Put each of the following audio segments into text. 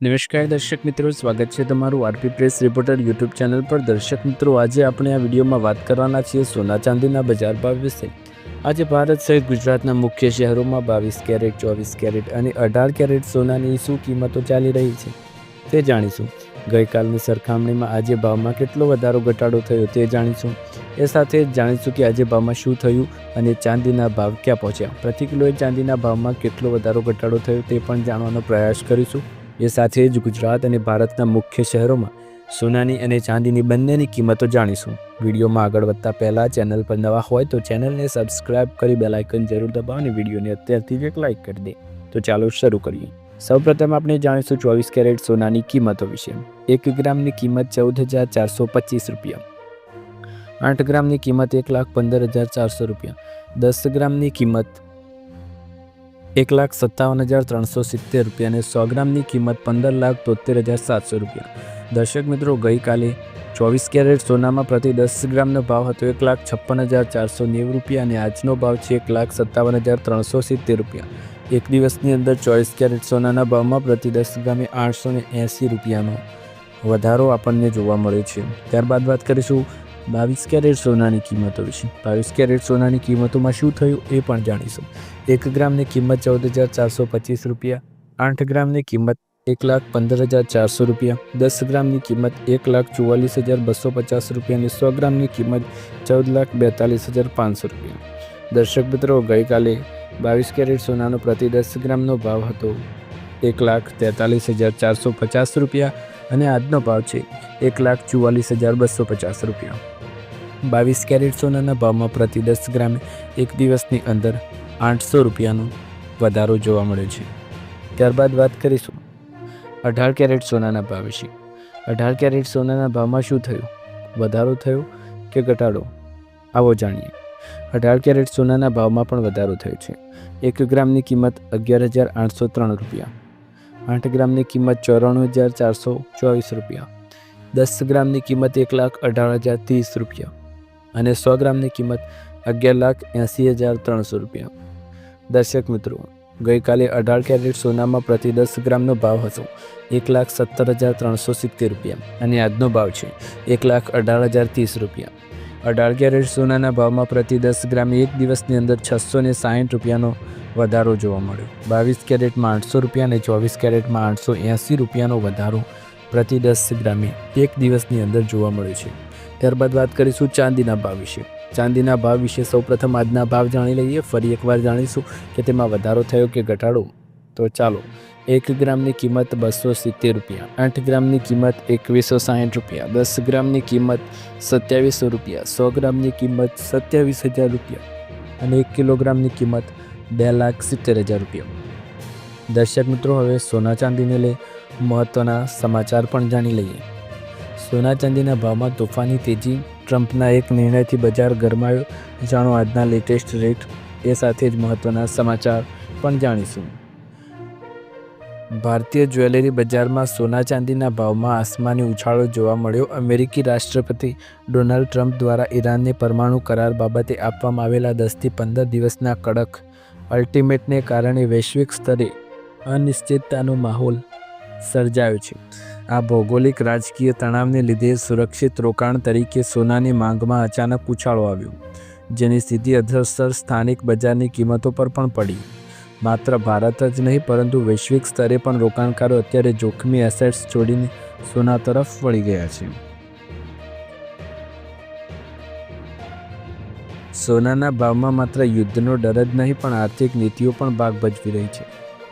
નમસ્કાર દર્શક મિત્રો, સ્વાગત છે તમારું RP press reporter YouTube channel પર। દર્શક મિત્રો, આજે આપણે આ વિડીયોમાં વાત કરવાના છીએ સોના ચાંદીના બજાર ભાવ વિશે। આજે ભારત સહિત ગુજરાતના મુખ્ય શહેરોમાં 22 કેરેટ, 24 કેરેટ અને 18 કેરેટ સોનાની શું કિંમતો ચાલી રહી છે તે જાણીશું। ગઈકાલની સરખામણીમાં આજે ભાવમાં કેટલો વધારો ઘટાડો થયો તે જાણીશું। એ સાથે જ જાણીશું કે આજે ભાવમાં શું થયું અને ચાંદીના ભાવ ક્યાં પહોંચ્યા। પ્રતિ કિલોએ ચાંદીના ભાવમાં કેટલો વધારો ઘટાડો થયો તે પણ જાણવાનો પ્રયાસ કરીશું। એ સાથે જ ગુજરાત અને ભારતના મુખ્ય શહેરોમાં સોનાની અને ચાંદીની બંનેની કિંમતો જાણીશું। વિડીયોમાં આગળ વધતા પહેલાં ચેનલ પર નવા હોય તો ચેનલને સબસ્ક્રાઇબ કરી બેલ આઇકન જરૂર દબાવો અને વિડીયોને અત્યારથી જ એક લાઇક કરી દે। તો ચાલો શરૂ કરીએ। સૌપ્રથમ આપણે જાણીશું 24 કેરેટ સોનાની કિંમતો વિશે। 1 ગ્રામની કિંમત 14,425 રૂપિયા, 8 ગ્રામની કિંમત 1,15,400 રૂપિયા, 10 ગ્રામની કિંમત 1,57,370 રૂપિયા અને 100 ગ્રામની કિંમત 15,73,700 રૂપિયા। દર્શક મિત્રો, ગઈકાલે 24 કેરેટ સોનામાં પ્રતિ 10 ગ્રામનો ભાવ હતો 1,56,490 રૂપિયા અને આજનો ભાવ છે 1,57,370 રૂપિયા। એક દિવસની અંદર 24 કેરેટ સોનાના ભાવમાં પ્રતિ 10 ગ્રામે 880 રૂપિયાનો વધારો આપણને જોવા મળે છે। ત્યારબાદ વાત કરીશું 22 કેરેટ સોનાની કિંમતો વિશે। 22 કેરેટ સોનાની કિંમતોમાં શું થયું એ પણ જાણીશું। 1 ગ્રામની કિંમત 14,425 રૂપિયા, 8 ગ્રામની કિંમત 1,15,400 રૂપિયા, 10 ગ્રામની કિંમત 1,44,250 રૂપિયા અને 100 ગ્રામની કિંમત 14,42,500 રૂપિયા। દર્શક મિત્રો, ગઈકાલે 22 કેરેટ સોનાનો પ્રતિ 10 ગ્રામનો ભાવ હતો 1,43,450 રૂપિયા અને આજનો ભાવ છે 1,44,250 રૂપિયા। 22 કેરેટ સોનાના ભાવમાં પ્રતિ 10 ગ્રામે એક દિવસની અંદર 800 રૂપિયાનો વધારો જોવા મળ્યો છે। ત્યારબાદ વાત કરીશું 18 કેરેટ સોનાના ભાવ વિશે। 18 કેરેટ સોનાના ભાવમાં શું થયું, વધારો થયો કે ઘટાડો, આવો જાણીએ। 18 કેરેટ સોનાના ભાવમાં પણ વધારો થયો છે। 1 ગ્રામની કિંમત 11,803 રૂપિયા, 8 ગ્રામની કિંમત 94,424 રૂપિયા, 10 ગ્રામની કિંમત 1,18,030 રૂપિયા અને 100 ગ્રામની કિંમત 11,80,300 રૂપિયા। દર્શક મિત્રો, ગઈકાલે 18 કેરેટ સોનામાં પ્રતિ 10 ગ્રામનો ભાવ હતો 1,70,370 રૂપિયા અને આજનો ભાવ છે 1,18,030 રૂપિયા। 18 કેરેટ સોનાના ભાવમાં પ્રતિ 10 ગ્રામે એક દિવસની અંદર 660 રૂપિયાનો વધારો જોવા મળ્યો। 22 કેરેટમાં 800 રૂપિયા અને 24 કેરેટમાં 880 રૂપિયાનો વધારો પ્રતિ 10 ગ્રામે એક દિવસની અંદર જોવા મળ્યો છે। ત્યારબાદ વાત કરીશું ચાંદીના ભાવ વિશે। ચાંદીના ભાવ વિશે સૌપ્રથમ આજના ભાવ જાણી લઈએ। ફરી એકવાર જાણીશું કે તેમાં વધારો થયો કે ઘટાડો। તો ચાલો, 1 ગ્રામની કિંમત 270 રૂપિયા, 8 ગ્રામની કિંમત 2,160 રૂપિયા, 10 ગ્રામની કિંમત 2,700 રૂપિયા, 100 ગ્રામની કિંમત 27,000 રૂપિયા અને 1 કિલોગ્રામની કિંમત 2,70,000 રૂપિયા। દર્શક મિત્રો, હવે સોના ચાંદીને લઈ મહત્ત્વના સમાચાર પણ જાણી લઈએ। સોના ચાંદીના ભાવમાં તોફાની તેજી, ટ્રમ્પના એક નિર્ણયથી બજાર ગરમાયો, જાણો આજના લેટેસ્ટ રેટ। એ સાથે જ મહત્ત્વના સમાચાર પણ જાણીશું। ભારતીય જ્વેલરી બજારમાં સોના ચાંદીના ભાવમાં આસમાની ઉછાળો જોવા મળ્યો। અમેરિકી રાષ્ટ્રપતિ ડોનાલ્ડ ટ્રમ્પ દ્વારા ઈરાનને પરમાણુ કરાર બાબતે આપવામાં આવેલા 10 થી 15 દિવસના કડક અલ્ટિમેટને કારણે વૈશ્વિક સ્તરે અનિશ્ચિતતાનો માહોલ સર્જાયો છે। આ ભૌગોલિક રાજકીય તણાવને લીધે સુરક્ષિત રોકાણ તરીકે સોનાની માંગમાં અચાનક ઉછાળો આવ્યો, જેની સીધી અસર સ્થાનિક બજારની કિંમતો પર પણ પડી। માત્ર ભારત જ નહીં પરંતુ વૈશ્વિક સ્તરે પણ રોકાણકારો અત્યારે જોખમી એસેટ્સ છોડીને સોના તરફ વળી ગયા છે। સોનાના ભાવમાં માત્ર યુદ્ધનો ડર જ નહીં પણ આર્થિક નીતિઓ પણ ભાગ ભજવી રહી છે।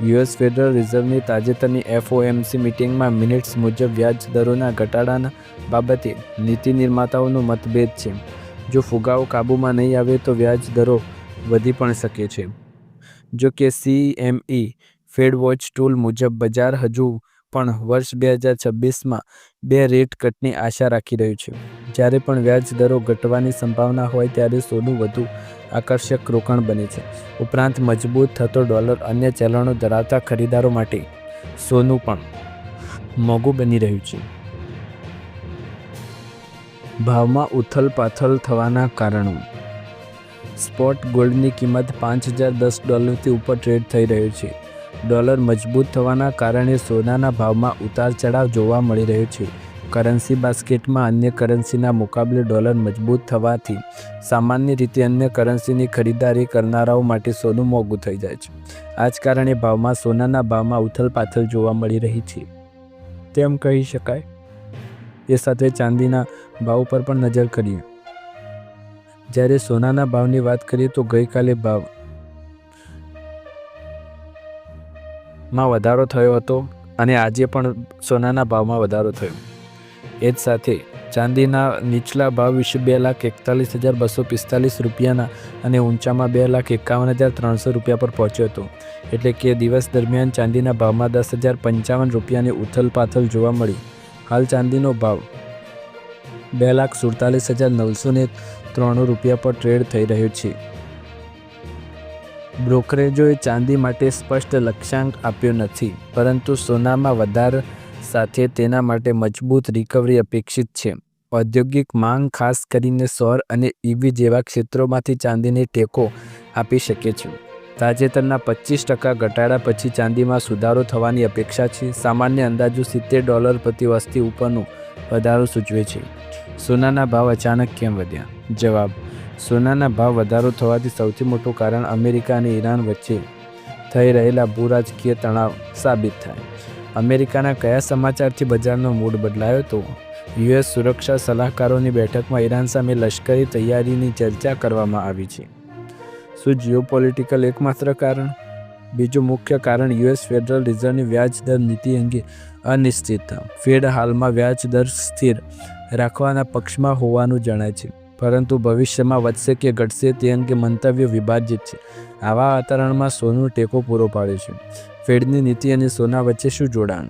યુએસ ફેડરલ રિઝર્વની તાજેતરની FOMC મિટિંગમાં મિનિટ્સ મુજબ વ્યાજ દરોના ઘટાડાના બાબતે નીતિ નિર્માતાઓનો મતભેદ છે। જો ફુગાવો કાબૂમાં નહીં આવે તો વ્યાજ દરો વધી પણ શકે છે। જો કે CME ફેડ વોચ ટૂલ મુજબ બજાર હજુ પણ વર્ષ 2026માં 2 રેટ કટની આશા રાખી રહ્યું છે। જ્યારે પણ વ્યાજ દરો ઘટવાની સંભાવના હોય ત્યારે સોનું વધુ આકર્ષક રોકાણ બને છે। ઉપરાંત મજબૂત થતો ડોલર અન્ય ચલણો ધરાવતા ખરીદારો માટે સોનું પણ મોંઘું બની રહ્યું છે। ભાવમાં ઉથલપાથલ થવાના કારણો। સ્પોટ ગોલ્ડની કિંમત $5,010 ઉપર ટ્રેડ થઈ રહ્યો છે। ડોલર મજબૂત થવાના કારણે સોનાના ભાવમાં ઉતાર ચઢાવ જોવા મળી રહ્યો છે. કરન્સી બાસ્કેટમાં અન્ય કરન્સીના મુકાબલે ડોલર મજબૂત થવાથી સામાન્ય રીતે અન્ય કરન્સીની ખરીદારી કરનારાઓ માટે સોનું મોંઘું થઈ જાય છે. આ જ કારણે ભાવમાં સોનાના ભાવમાં ઉથલપાથલ જોવા મળી રહી છે તેમ કહી શકાય. એ સાથે ચાંદીના ભાવ પર પણ નજર કરીએ. જ્યારે સોનાના ભાવની વાત કરીએ તો ગઈકાલે ભાવમાં વધારો થયો હતો અને આજે પણ સોનાના ભાવમાં વધારો થયો. એ જ સાથે ચાંદીના નીચલા ભાવ વિશે 2,41,245 રૂપિયાના અને ઊંચામાં 2,51,300 રૂપિયા પર પહોંચ્યો હતો. એટલે કે દિવસ દરમિયાન ચાંદીના ભાવમાં 10,055 રૂપિયાની ઉથલપાથલ જોવા મળી. હાલ ચાંદીનો ભાવ 2,47,993 રૂપિયા પર ટ્રેડ થઈ રહ્યો છે. બ્રોકરેજોએ ચાંદી માટે સ્પષ્ટ લક્ષ્યાંક આપ્યો નથી, પરંતુ સોનામાં વધારો સાથે તેના માટે મજબૂત રિકવરી અપેક્ષિત છે. ઔદ્યોગિક માંગ ખાસ કરીને સૌર અને EV જેવા ક્ષેત્રોમાંથી ચાંદીને ટેકો આપી શકે છે. તાજેતરના 25% ઘટાડા પછી ચાંદીમાં સુધારો થવાની અપેક્ષા છે. સામાન્ય અંદાજો $70 પ્રતિ વસ્તી ઉપરનો વધારો સૂચવે છે. સોનાના ભાવ અચાનક કેમ વધ્યા? જવાબ: સોનાના ભાવ વધારો થવાથી સૌથી મોટું કારણ અમેરિકા અને ઈરાન વચ્ચે થઈ રહેલા ભૂરાજકીય તણાવ સાબિત થાય. અમેરિકાના કયા સમાચારથી બજારનો મૂડ બદલાયો હતો? US સુરક્ષા સલાહકારોની બેઠકમાં ઈરાન સામે લશ્કરી તૈયારીની ચર્ચા કરવામાં આવી છે. શું જીઓપોલિટિકલ એકમાત્ર કારણ? બીજું મુખ્ય કારણ US ફેડરલ રિઝર્વની વ્યાજ દર નીતિ અંગે અનિશ્ચિતતા. ફેડ હાલમાં વ્યાજ દર સ્થિર રાખવાના પક્ષમાં હોવાનું જણાય છે, પરંતુ ભવિષ્યમાં વધશે કે ઘટશે તે અંગે મંતવ્ય વિભાજિત છે. આવા વાતાવરણમાં સોનું ટેકો પૂરો પાડે છે. ફેડની નીતિ અને સોના વચ્ચે શું જોડાણ?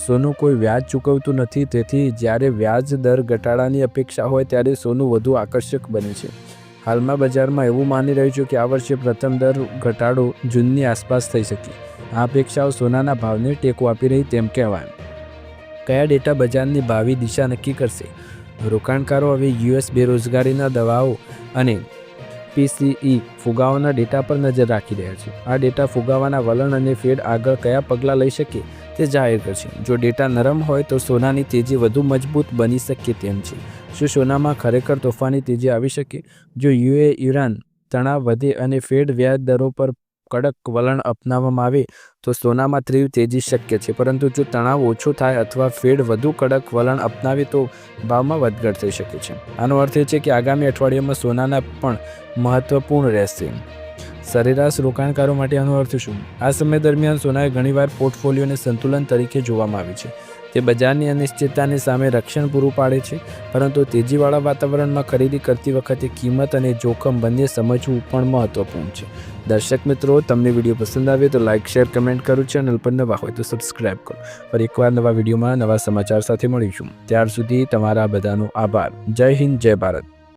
સોનું કોઈ વ્યાજ ચૂકવતું નથી, તેથી જ્યારે વ્યાજ દર ઘટાડાની અપેક્ષા હોય ત્યારે સોનું વધુ આકર્ષક બને છે. હાલમાં બજારમાં એવું માની રહ્યું છે કે આ વર્ષે પ્રથમ દર ઘટાડો જૂનની આસપાસ થઈ શકે. આ અપેક્ષાઓ સોનાના ભાવને ટેકો આપી રહી તેમ કહેવાય. કયા ડેટા બજારની ભાવિ દિશા નક્કી કરશે? રોકાણકારો હવે US બેરોજગારીના દાવાઓ અને PCE ફુગાવાના ડેટા પર નજર રાખી રહ્યા છે. આ ડેટા ફુગાવાના વલણ અને ફેડ આગળ કયા પગલાં લઈ શકે તે જાહેર કરશે. જો ડેટા નરમ હોય તો સોનાની તેજી વધુ મજબૂત બની શકે તેમ છે. શું સોનામાં ખરેખર તોફાની તેજી આવી શકે? જો US-ઈરાન તણાવ વધે અને ફેડ વ્યાજ દરો પર કડક વલણ અપનાવવામાં આવે તો સોનામાં તીવ્ર તેજી શક્ય છે, પરંતુ જો તણાવ ઓછો થાય અથવા ફેડ વધુ કડક વલણ અપનાવે તો ભાવમાં વધઘટ થઈ શકે છે. આનો અર્થ એ છે કે આગામી અઠવાડિયામાં સોનાના પણ મહત્વપૂર્ણ રહેશે. સરેરાશ રોકાણકારો માટે આનો અર્થ શું? આ સમય દરમિયાન સોનાએ ઘણીવાર પોર્ટફોલિયોને સંતુલન તરીકે જોવામાં આવે છે. તે બજારની અનિશ્ચિતતાની સામે રક્ષણ પૂરું પાડે છે, પરંતુ તેજીવાળા વાતાવરણમાં ખરીદી કરતી વખતે કિંમત અને જોખમ બંને સમજવું પણ મહત્વપૂર્ણ છે. દર્શક મિત્રો, તમને વિડીયો પસંદ આવે તો લાઇક, શેર, કમેન્ટ કરો. ચેનલ પર નવા હોય તો સબસ્ક્રાઇબ કરો. ફરી એકવાર નવા વિડીયોમાં નવા સમાચાર સાથે મળીશું. ત્યાર સુધી તમારા બધાનો આભાર. જય હિન્દ, જય ભારત.